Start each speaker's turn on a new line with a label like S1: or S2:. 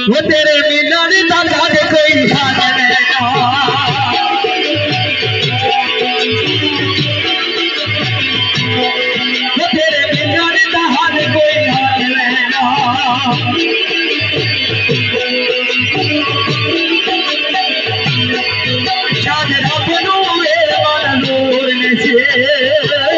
S1: वो तेरे मिलन दा जाने कोई हाल लेना वो तेरे मिलन दा हाल कोई हाल लेना शाद रब नू मेरे मन नूर ने से